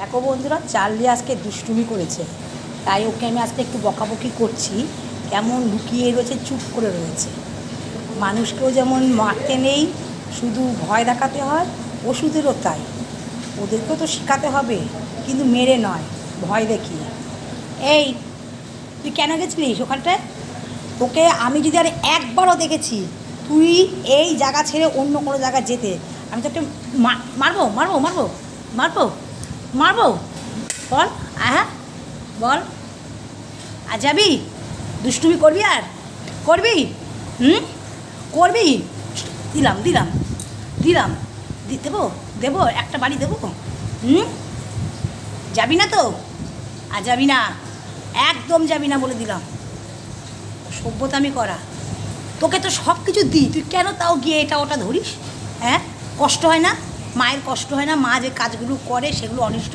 দেখো বন্ধুরা, চার্লি আজকে দুষ্টুমি করেছে, তাই ওকে আমি আজকে একটু বকাবকি করছি। কেমন লুকিয়ে রয়েছে, চুপ করে রয়েছে। মানুষকেও যেমন মারতে নেই, শুধু ভয় দেখাতে হয়, ওষুধেরও তাই। ওদেরকেও তো শেখাতে হবে, কিন্তু মেরে নয়, ভয় দেখিয়ে। এই, তুই কেন গেছিলিস ওখানটায়? তোকে আমি যদি আর একবারও দেখেছি তুই এই জায়গা ছেড়ে অন্য কোনো জায়গায় যেতে, আমি তোকে মারবো মারবো মারবো মারবো মারবো। বল, হ্যাঁ বল, আর যাবি? দুষ্টুমি করবি? আর করবি? করবি? দিলাম দিলাম দিলাম, দেবো দেবো, একটা বাড়ি দেবো। যাবি না তো? আর যাবি না, একদম যাবি না বলে দিলাম। সভ্যতামি করা, তোকে তো সব কিছু দিই, তুই কেন তাও গিয়ে এটা ওটা ধরিস? হ্যাঁ, কষ্ট হয় না? মায়ের কষ্ট হয় না? মা যে কাজগুলো করে সেগুলো অনিষ্ট